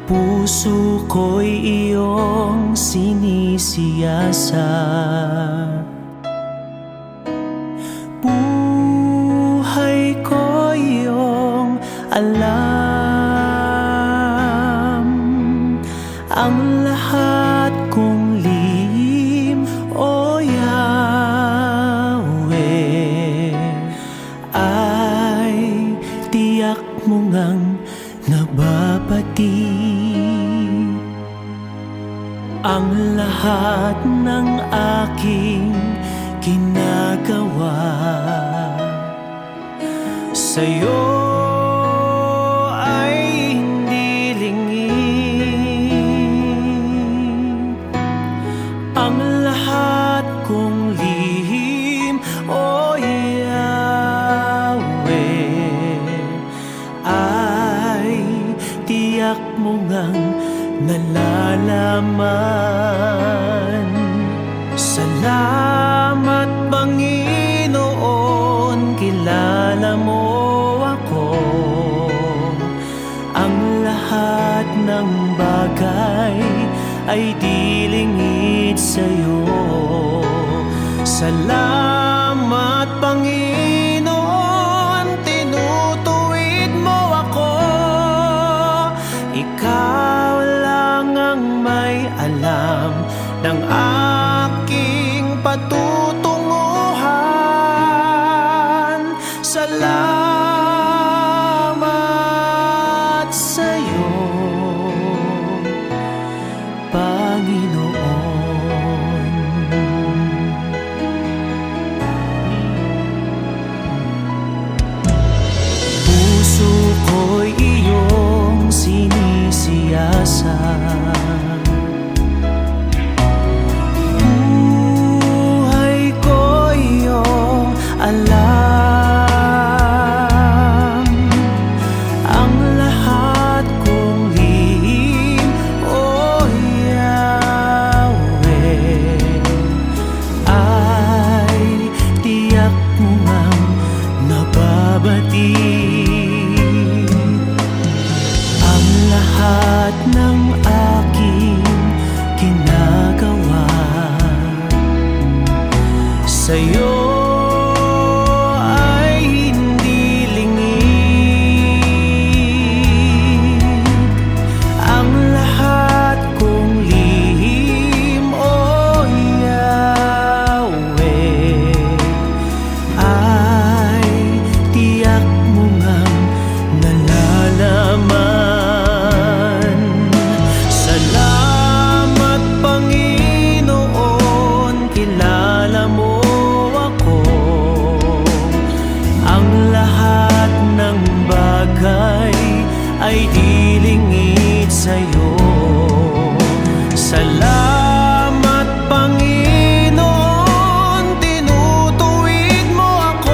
Puso ko'y iyong sinisiyasat, buhay ko'y iyong alam. Ang lahat kong lihim, O Yahweh, ay tiyak mo ngang nababati. Ang lahat ng aking ginagawa sa'yo ay hindi lingid. Ang lahat kong lihim, O Yahweh, ay tiyak mo ngang nalalaman. Salamat Panginoon, kilala mo ako. Ang lahat ng bagay ay di lingid sa'yo. Salamat Panginoon, tinutuwid mo ako. Ikaw lang ang may alam ng aking patutunguhan. Salamat sa'yo, Panginoon. Puso ko'y iyong sinisiyasat, alam. Ang lahat kong lihim, O Yahweh, ay tiyak mo ngang nababati. Ang lahat ng aking ginagawa sa'yo ay di lingid sa'yo. Salamat Panginoon, tinutuwid mo ako.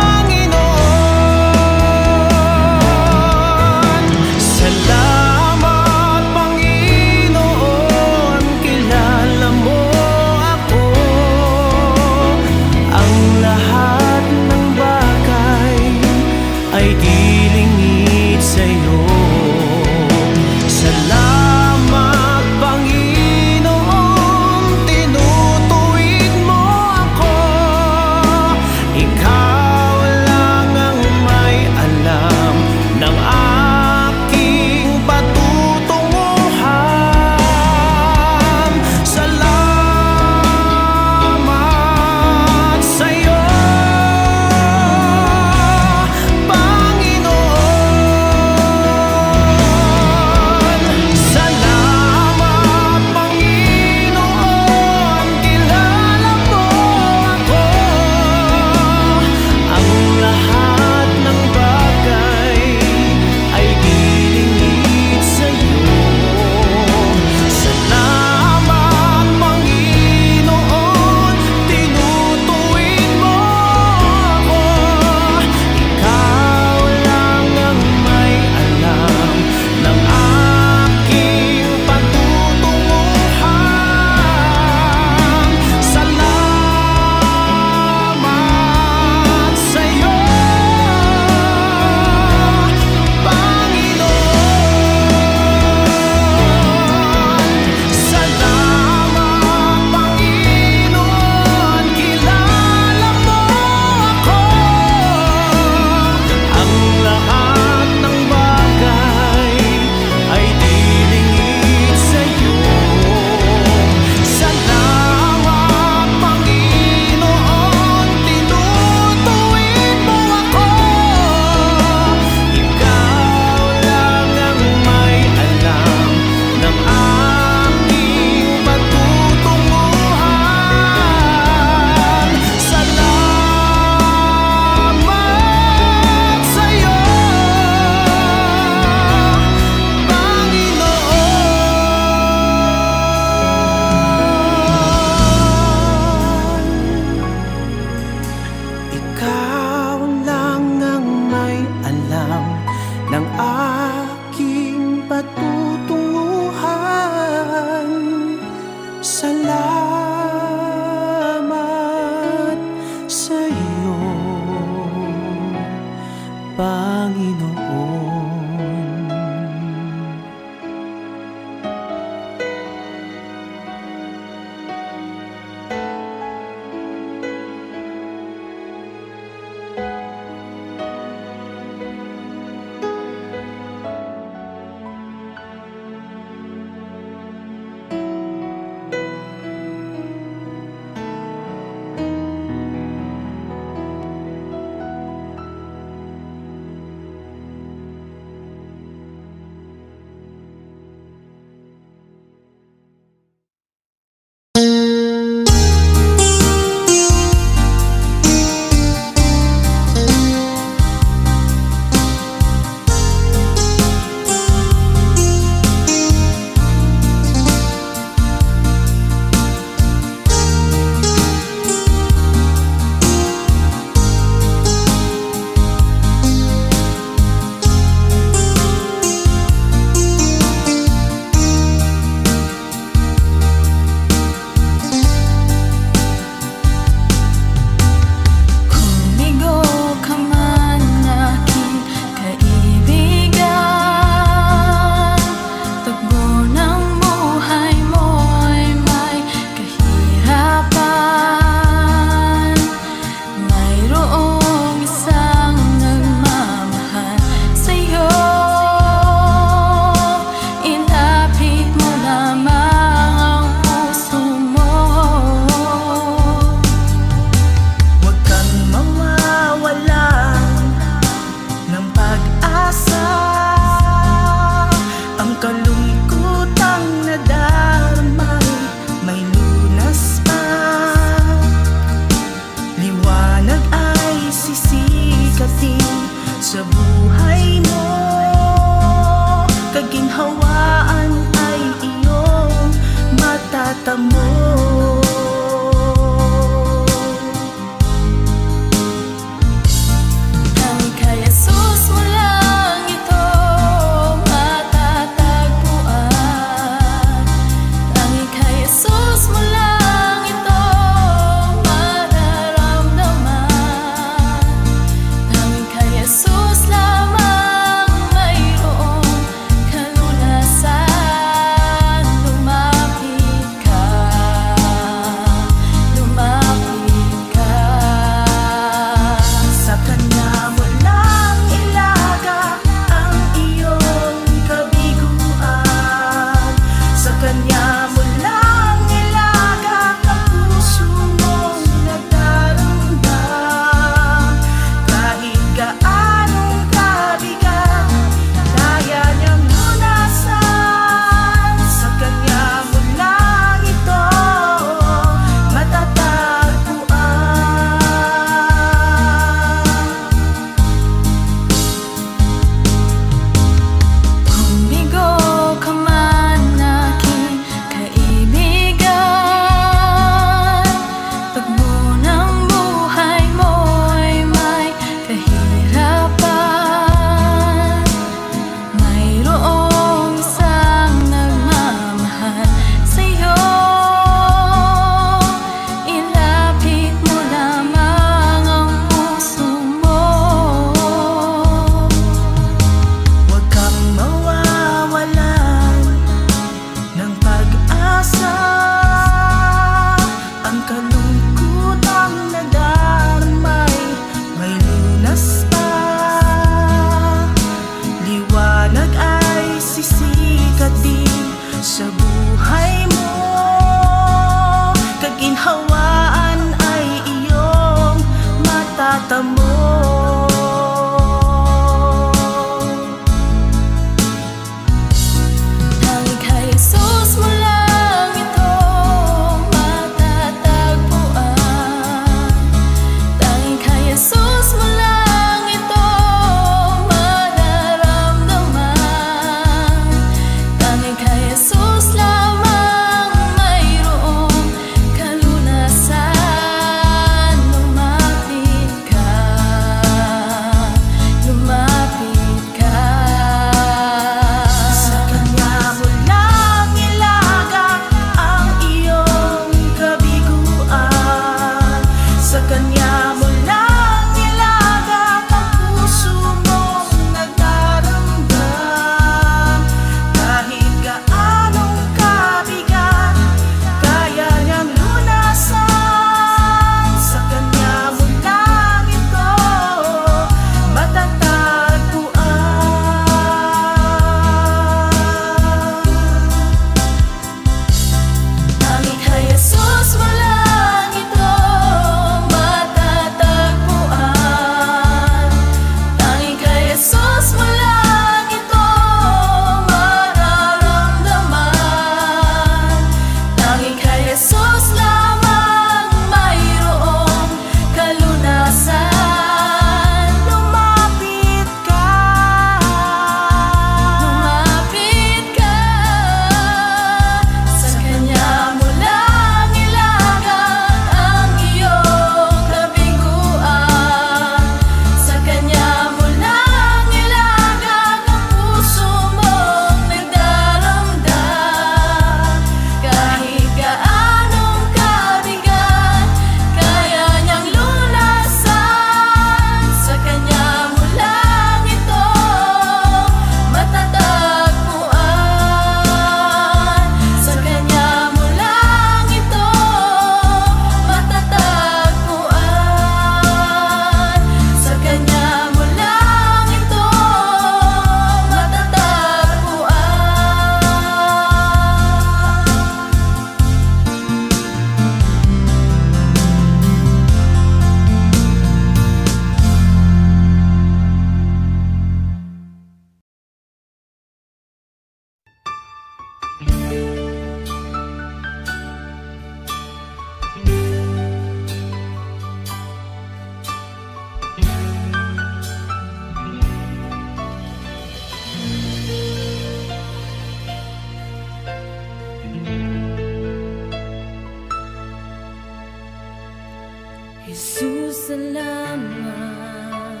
Jesus, salamat.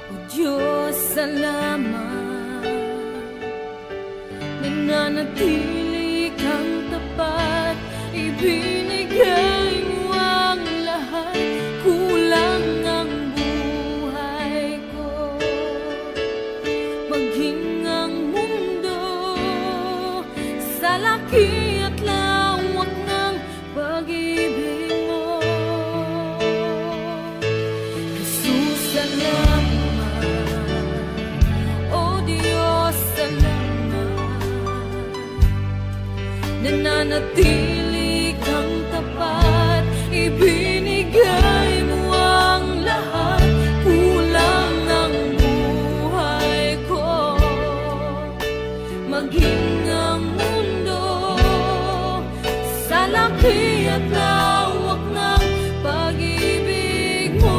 O Diyos, salamat. Nananatili kang tapat, ibinigay mo ang lahat. Kulang ang buhay ko, maging ang mundo sa laki at lawak ng pag-ibig mo. Jesus, salamat. O Diyos, salamat. Nananatili kang tapat, ibinigay mo ang lahat. Kulang ang buhay ko, maging ang mundo sa laki at lawak ng pag-ibig mo.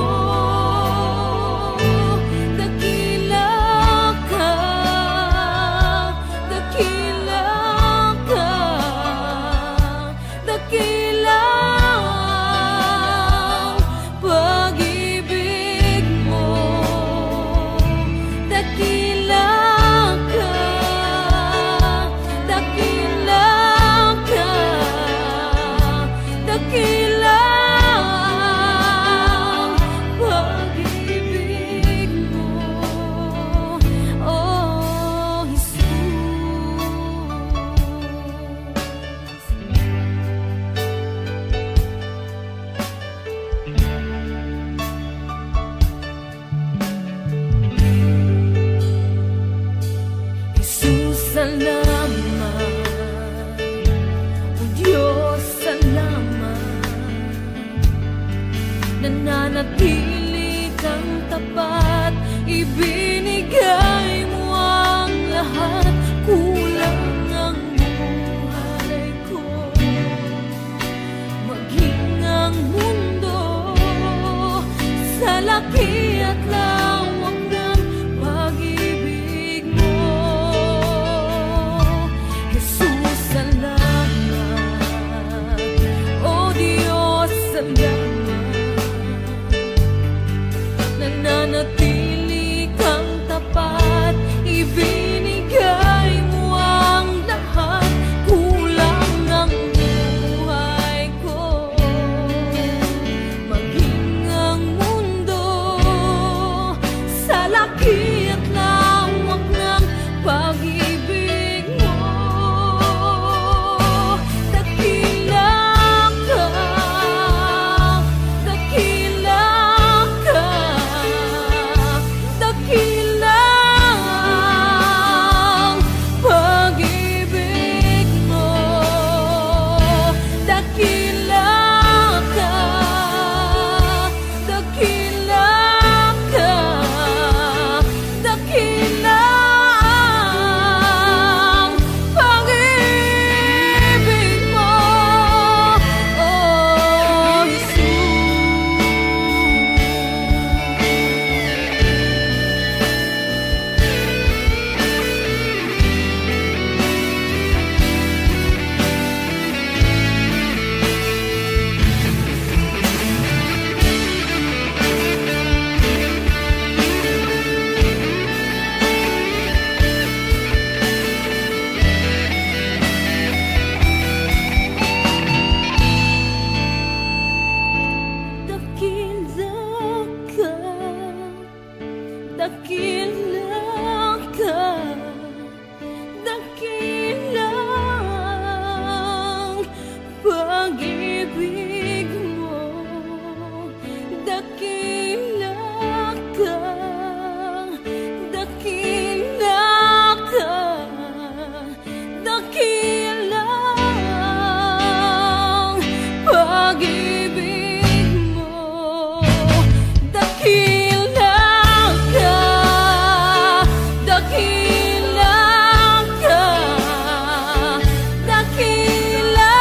Dakila ka, dakila ka, dakila ang pag-ibig mo. Dakila ka, dakila ka, dakila ang pag-ibig mo. Oh, Jesus. Jesus, salamat. O Diyos, salamat. Nananatili kang tapat, ibinigay mo ang lahat. Kulang ang buhay ko, maging ang mundo sa laki at lawak ng pag-ibig mo. Jesus, salamat. O Diyos, salamat. Nananatili kang tapat, ibinigay mo ang lahat. Kulang ang buhay ko, maging ang mundo sa laki at lawak ng pag-ibig mo. Dakila ka, dakila ka, dakila ang pag-ibig mo. Dakila ka, dakila ka, dakila ang pag-ibig mo. Oh, dakila ka, dakila ang pag-ibig mo. Dakila ka, dakila ka, dakila ang pag-ibig mo. Dakila ka, dakila ka, dakila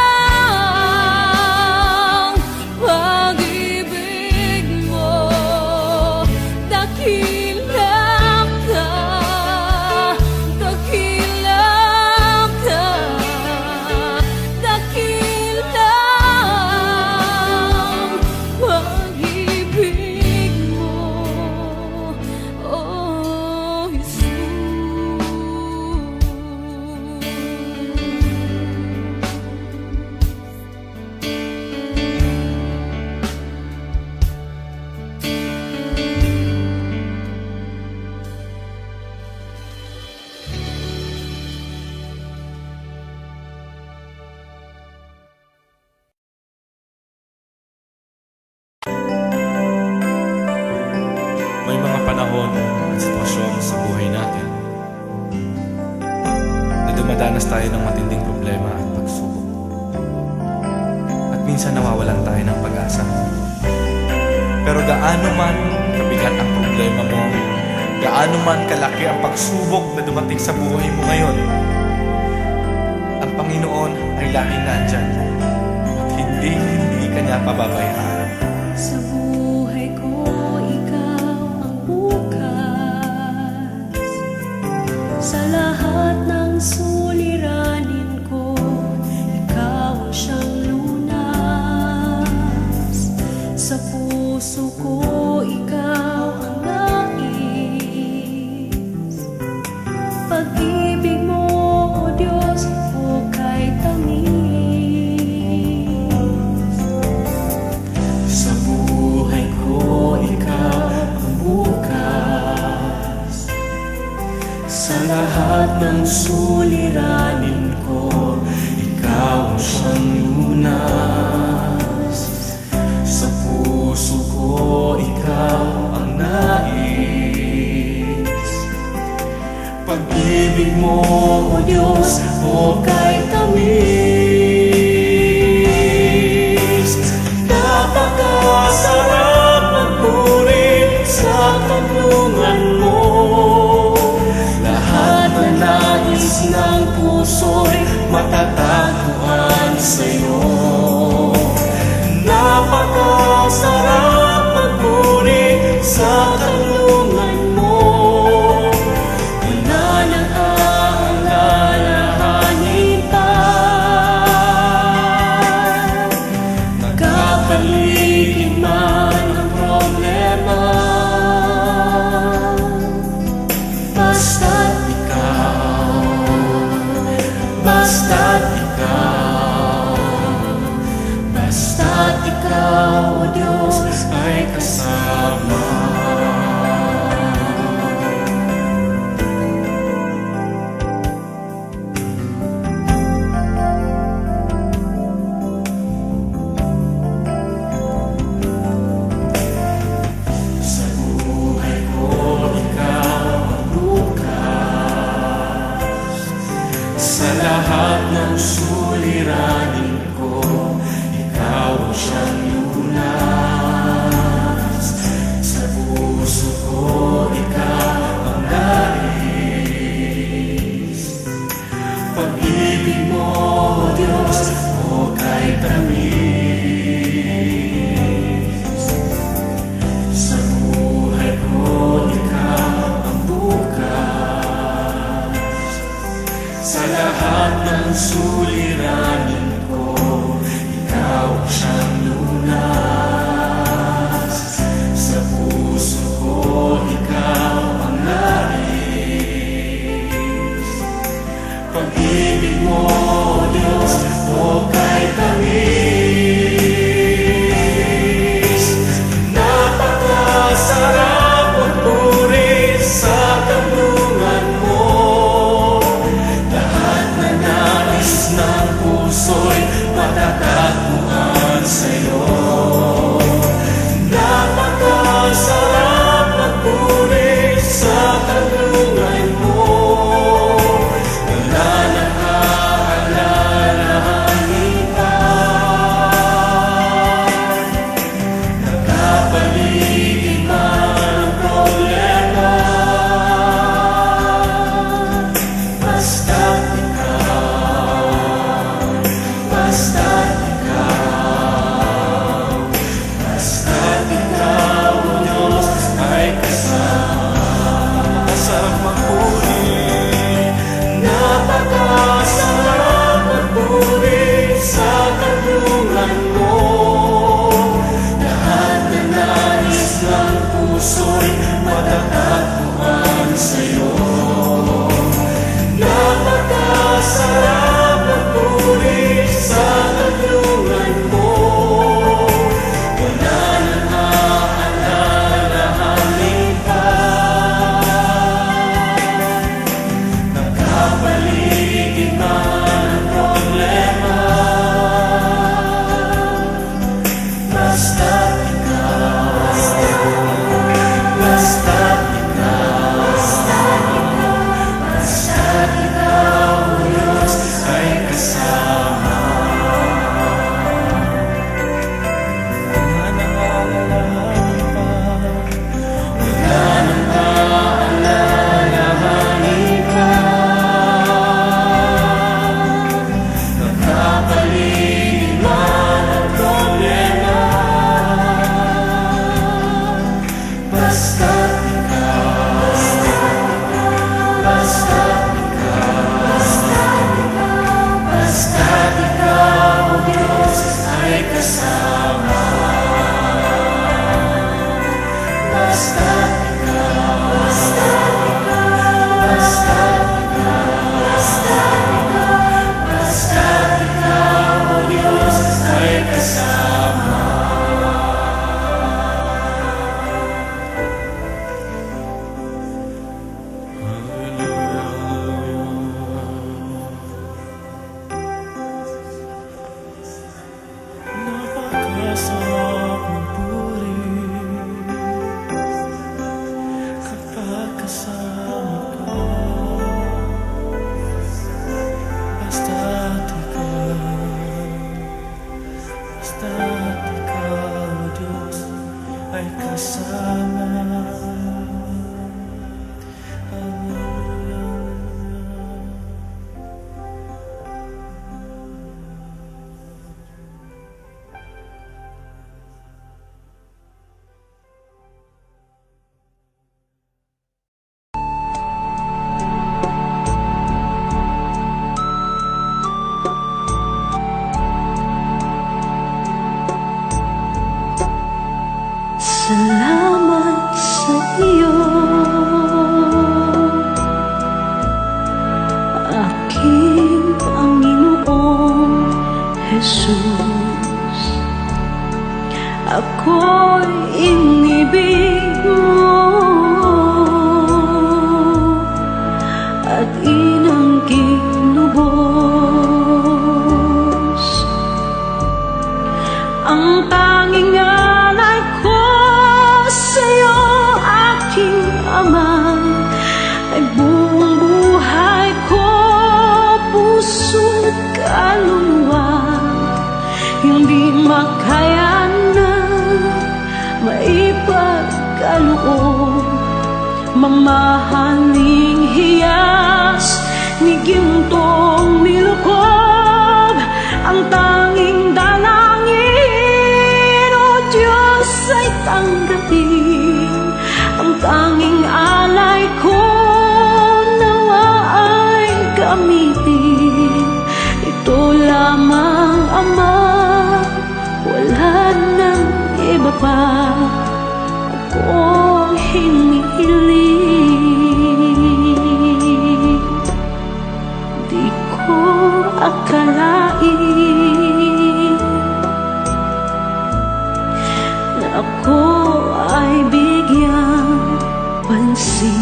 panahon at sitwasyon sa buhay natin na dumadanas tayo ng matinding problema at pagsubok. At minsan nawawalan tayo ng pag-asa. Pero gaano man kabigat ang problema mo, gaano man kalaki ang pagsubok na dumating sa buhay mo ngayon, ang Panginoon ay laging nandyan at hindi ka niya pababayaan. Sa buhay ko, ikaw ang bukas. Sa lahat ng suliranin ko, ikaw ang siyang lunas. Sa puso ko, ikaw ang nais. Pag-ibig mo, O Diyos, hukay tamis. Sa buhay ko, ikaw ang bukas. Sa lahat ng suliranin ko, ikaw ang siyang lunas. Sa puso ko, ikaw ang nais. Pag-ibig mo, O Diyos, hukay tamis. Napakasarap magpuri sa tulungan mo. Lahat na nais ng puso'y matatagpuan sa'yo. Napakasarap magpuri sa tulungan mo. Wala nang aalalahanin pa. Nagkapaligid man ang problema, basta't ikaw, basta't ikaw, basta't ikaw, O Diyos, ay kasama. Sa buhay ko, ikaw ang bukas. Sa lahat ng suliranin ko, ikaw ang siyang lunas. sarap magpuri kapag kasama ka. Basta't ikaw, Diyos, ay kasama. Salamat sa iyo, aking Panginoong Jesus. Ako'y inibig mo at inanggig lubos. Ang tanging alay ko sa'yo, aking Ama, ay buong buhay ko, puso't kaluluwa. Hindi makaya na maipagkaloob, mamahaling hiyas ni gintong nilukob. Ang tanging dalangin, o Diyos, ay tanggapin. Ang tanging alay ko, nawa ay gamitin. Ito lamang, Ama, wala nang iba pa akong hinihiling. Di ko akalain na ako ay bigyang pansin.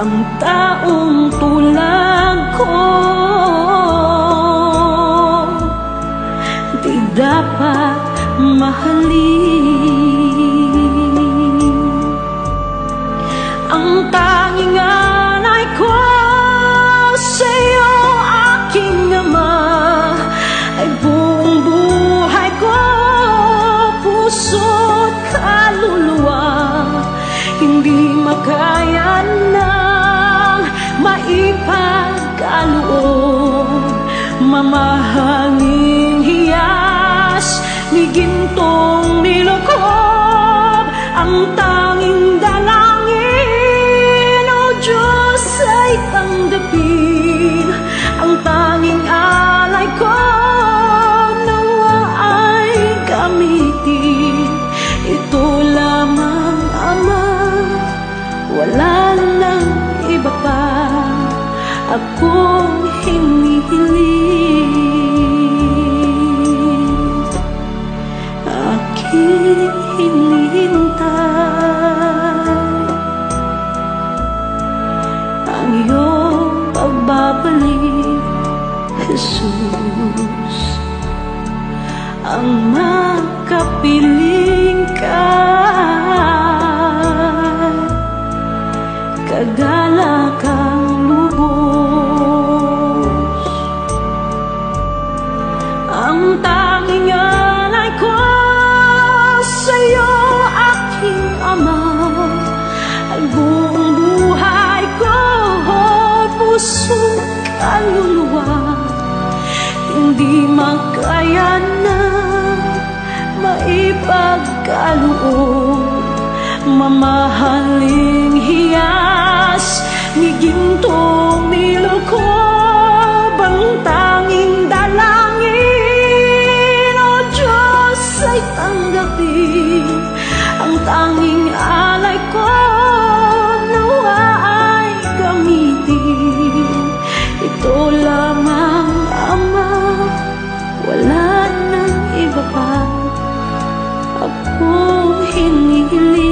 Ang taong tulad ko di dapat mahalin. Ang tanging alay ko sa'yo, aking Ama, ay buong buhay ko, puso't kaluluwa. Hindi makaya nang maipagkaloob, mamahaling hiyas ni gintong nilukob. Ang tanging dalangin, o Diyos, ay tanggapin. Ang tanging alay ko, nawa ay gamitin. Ito lamang, Ama, wala nang iba pa akong hinihiling. Aking hinihintay ang iyong pagbabalik, Jesus. Ang makapiling ka, kagalakang lubos. Ang tanging alay ko sa'yo, aking Ama, ay buong buhay ko, puso't kaluluwa. Hindi makaya na maipagkaloob, mamahaling hiyas ni gintong nilukob. Ang tanging dalangin, o Diyos, ay tanggapin. Ang tanging alay ko, nawa ay gamitin. Ito lamang, Ama, wala nang iba pa akong hinihiling.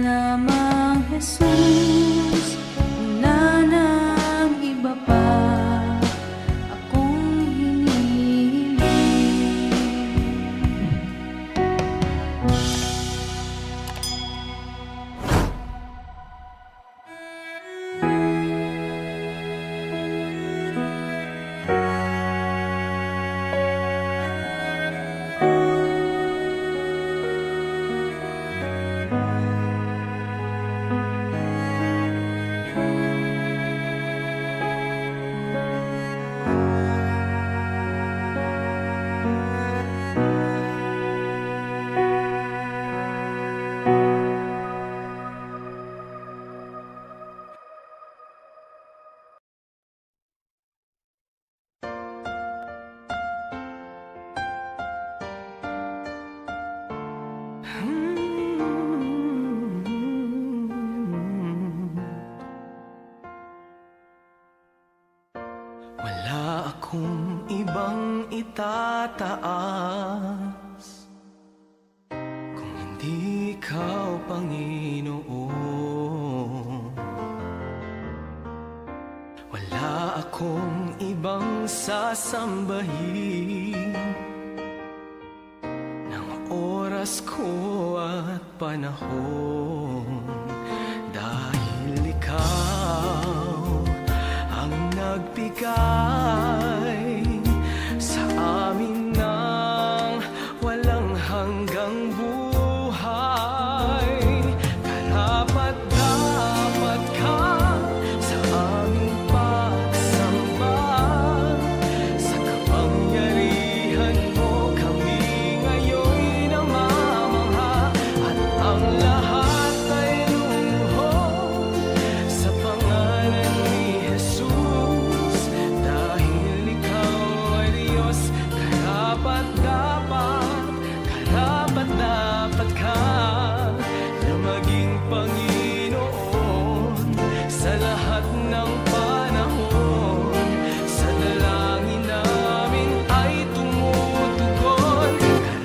lamang Jesus, wala nang iba pa akong hinihiling. Wala akong ibang itataas kung hindi ikaw, Panginoon. Wala akong ibang sasambahin ng oras ko at panahon, dahil ikaw ang nagbigay sa amin ng walang hanggang buhay. Karapat-dapat ka sa aming pagsamba, sa kapangyarihan mo kami ngayon'y namamangha, at ang lahat ay lumuhod sa pangalan ni Jesus, dahil ikaw ay Diyos. Karapat-dapat ka na maging Panginoon sa lahat ng panahon. Sa dalangin namin ay tumutugon.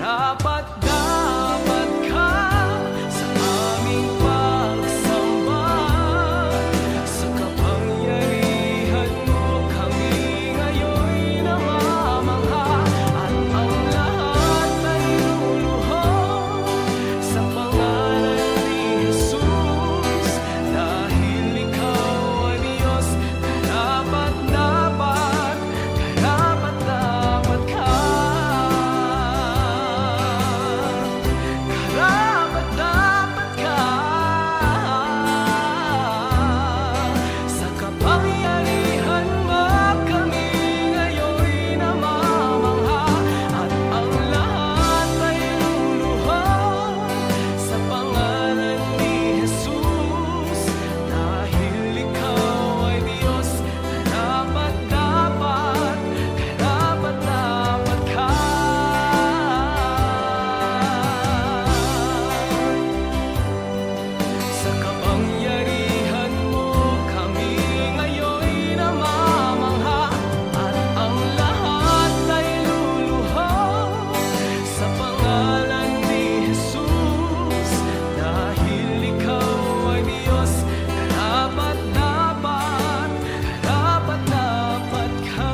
Karapat-dapat ka sa aming pagsamba, sa kapangyarihan mo kami ngayon'y namamangha, at ang lahat ay luluhod sa pangalan ni Jesus, dahil ikaw ay Diyos. Karapat-dapat ka. Karapat-dapat ka sa kapangyarihan mo kami ngayon'y namamangha, at ang lahat ay luluhod sa pangalan ni Jesus, dahil ikaw ay Diyos. Karapat-dapat ka. Sa kapangyarihan mo kami ngayon'y namamangha, at ang lahat ay luluhod sa pangalan ni Jesus, dahil ikaw ay Diyos. Karapat-dapat ka.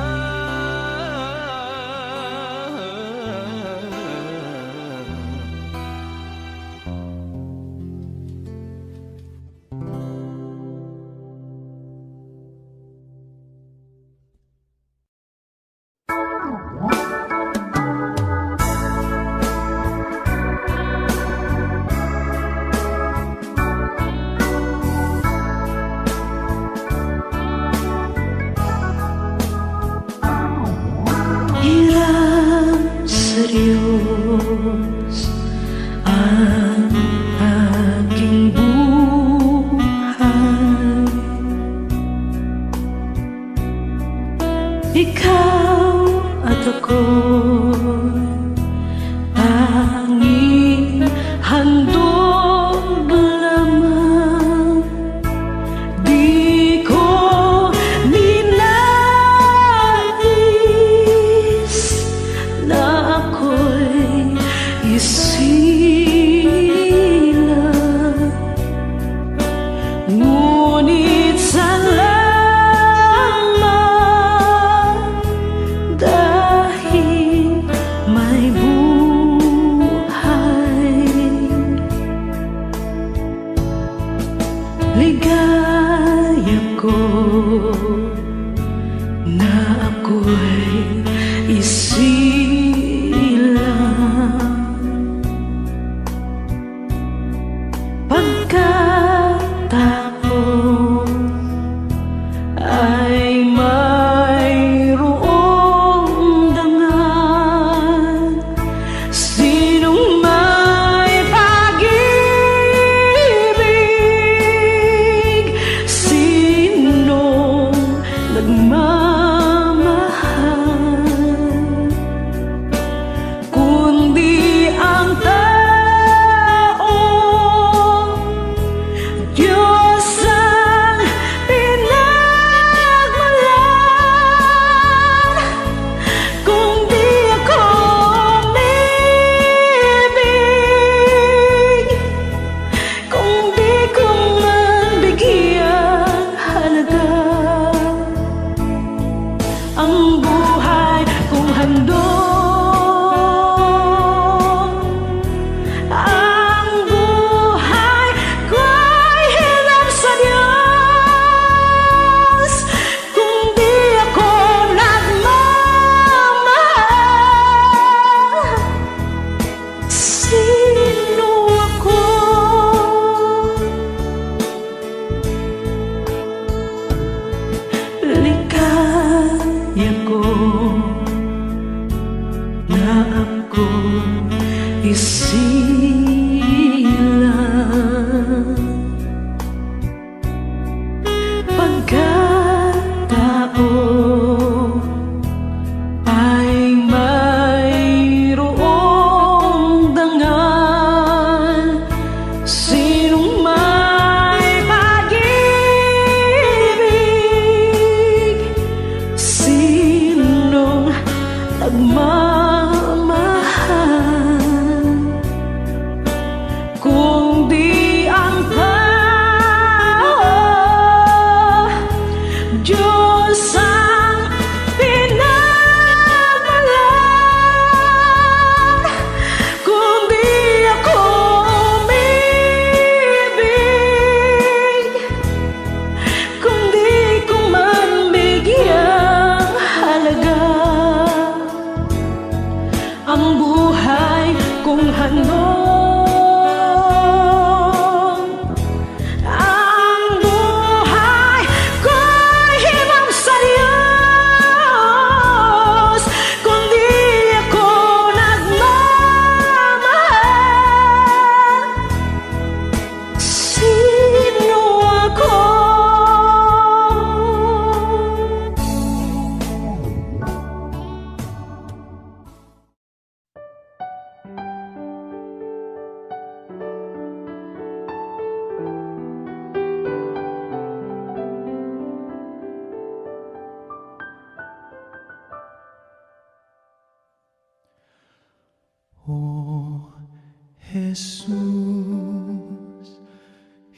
Hirap sa Diyos ang aking buhay. Ikaw at ako'y tanging handog lamang. Di ko ninais na ako'y isilang isilang pagkatao ay mayroong dangal. Sinong may pag-ibig, sinong nagmamahal, kung di ang tao Diyos ang pinagmulan. Kung di ako umibig, kung di ko man bigyang halaga ang buhay kung handog, ang buhay ko'y himang sa Diyos. Kung di ako nagmamahal, sino ako? O Jesus,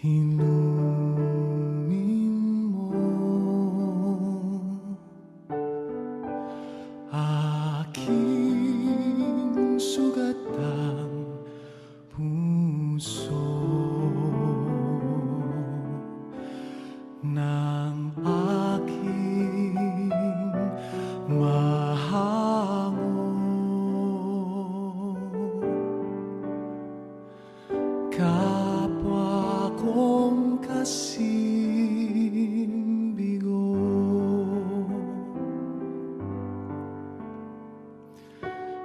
inumin mo aking sugatang puso ng aking mahango. Kapwa kong kasing bigo,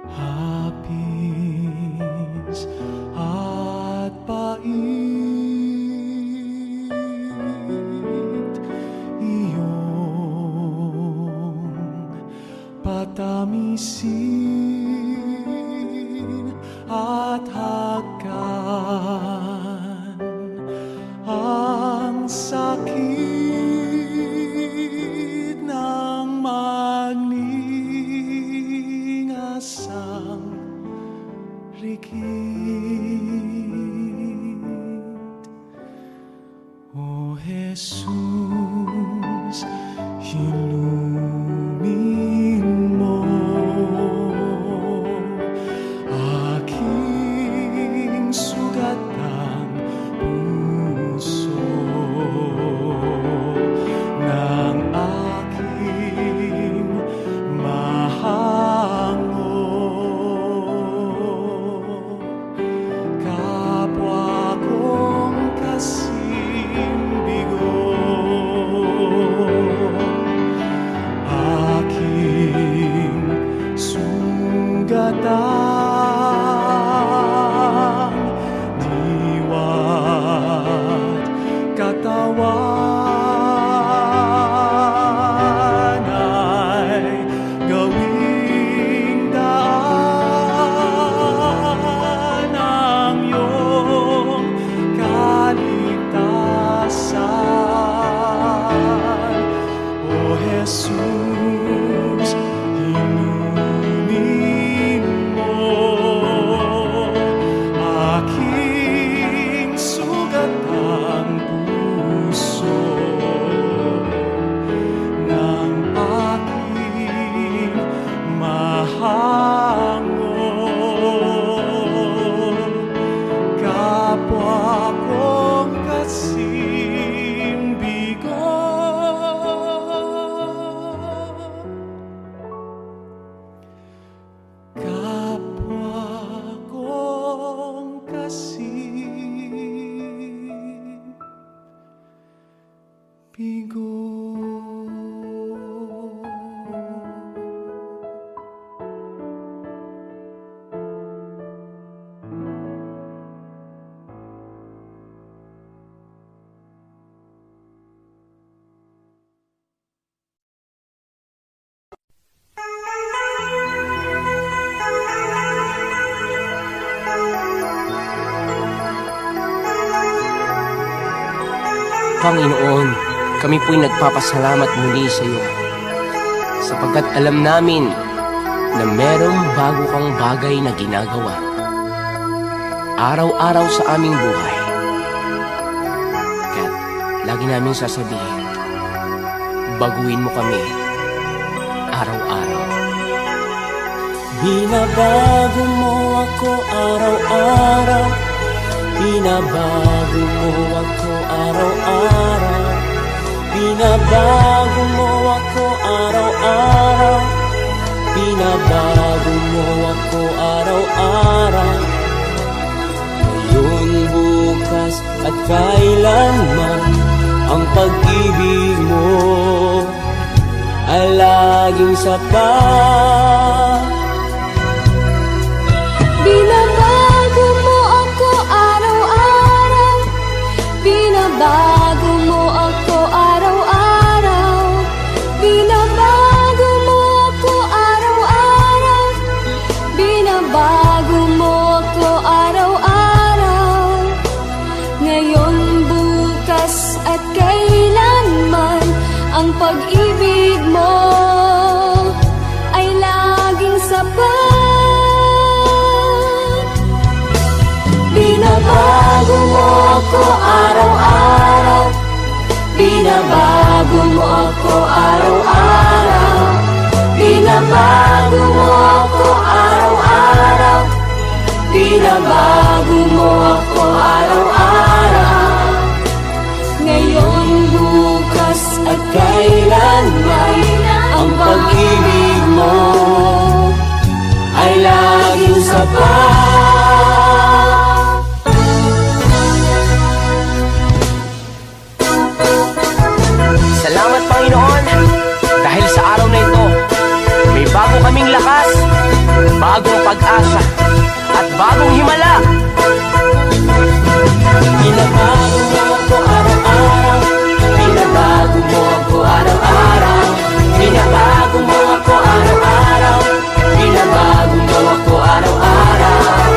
hapis at pait, iyong patamisin at hagkan ang sakit ng magningasang rikit. O Jesus, inumin mo aking sugatang puso ng aking mahango. Kapwa kong kasing bigo, Panginoon, kami po'y nagpapasalamat muli sa iyo sapagkat alam namin na merong bago kang bagay na ginagawa araw-araw sa aming buhay. Kaya lagi namin sasabihin, baguhin mo kami araw-araw. Binabago mo ako araw-araw, binabago mo ako araw-araw, binabago mo ako araw-araw, binabago mo ako araw-araw. Ngayon, bukas at kailanman, ang pag-ibig mo ay laging sapat. Binabago mo ako araw-araw, binabago mo ako araw-araw, binabago mo ako araw-araw, binabago mo ako araw-araw. Ngayon, bukas at kailanman, ang pag-ibig mo ay laging sapat. Binabago mo ako araw-araw, binabago mo ako araw-araw, binabago mo ako araw-araw, binabago mo ako araw-araw. Ngayon, bukas at kailanman, ang pag-ibig mo ay laging sapat. Salamat Panginoon dahil sa araw na ito may bago kaming lakas, bagong pag-asa at bagong himala. Binabago mo ako araw-araw, binabago mo ako araw-araw, binabago mo ako araw-araw, binabago mo ako araw-araw,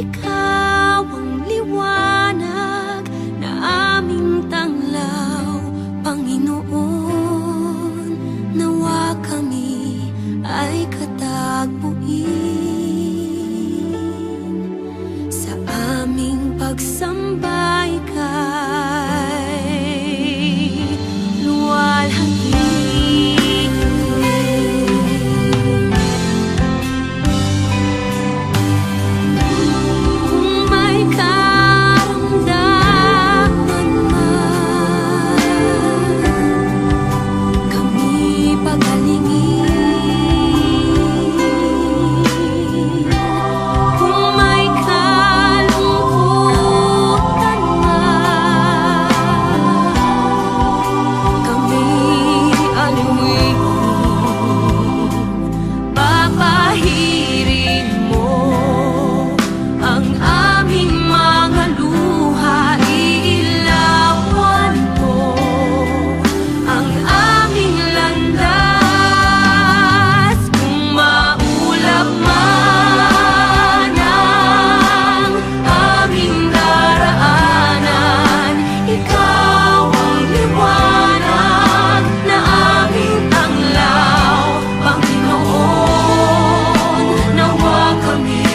Ikaw ang liwanag na aming tanglaw, Panginoon. Nawa kami ay katagpuin sa aming pagsamba ika'y luwalhati. Kung may karamdaman man, kami pagalingin. Kung may kalungkutan man, kami aluin. Papahirin mo ang aming mga luha, iilawan mo ang aming landas. Kung maulap man ang aming daraanan, ikaw ang liwanag na aming tanglaw, Panginoon. Nawa kami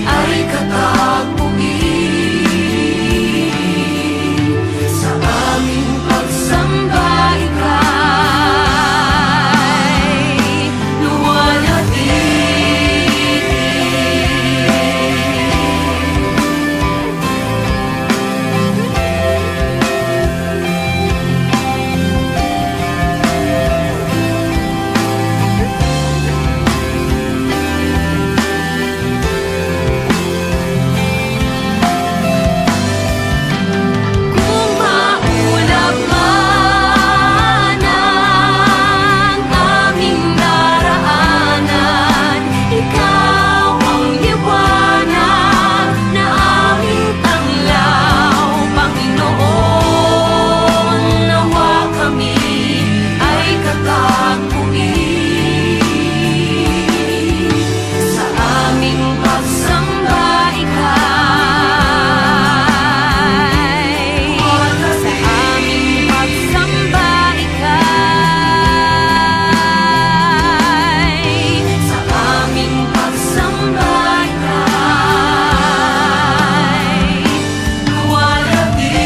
ay katagpuin sa aming pagsamba ika'y luwalhati. Kung maulap man ang aming daraanan, ikaw ang liwanag na aming tanglaw, Panginoon. Nawa kami ay katagpuin sa aming pagsamba ika'y, sa aming pagsamba ika'y, sa aming pagsamba ika'y luwalhati.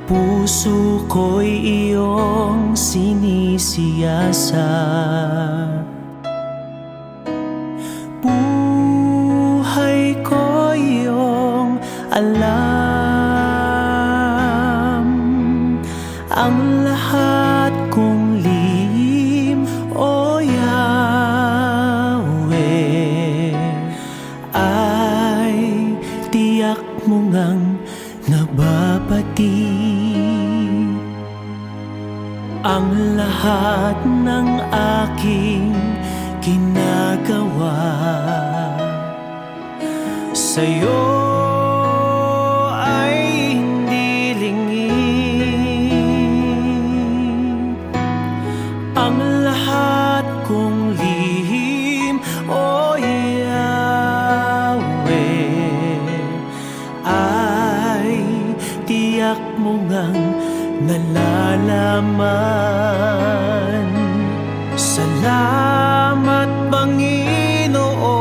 Puso ko'y iyong sinisiyasat, buhay ko iyong alam. Ang lahat kong lihim, O Yahweh, ay tiyak mo ngang nababati. Ang lahat ng aking ginagawa sa'yo ay hindi lingid. Ang lahat kong lihim, O Yahweh, ay tiyak mo ngang nalalaman. Salamat, Panginoon,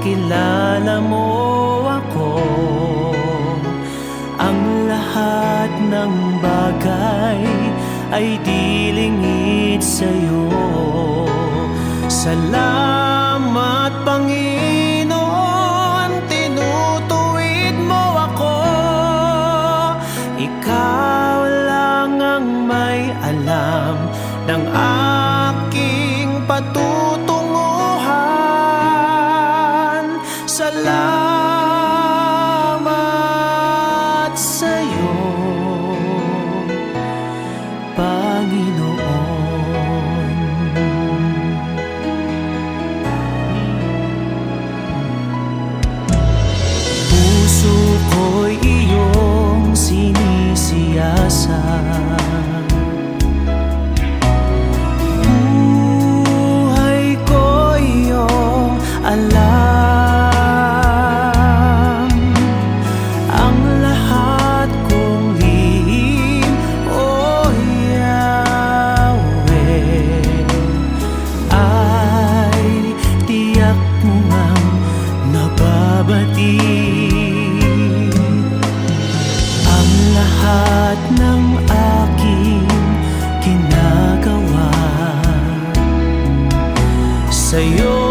kilala mo ako. Ang lahat ng bagay ay di lingid sa'yo. Salamat, Panginoon, sa'yo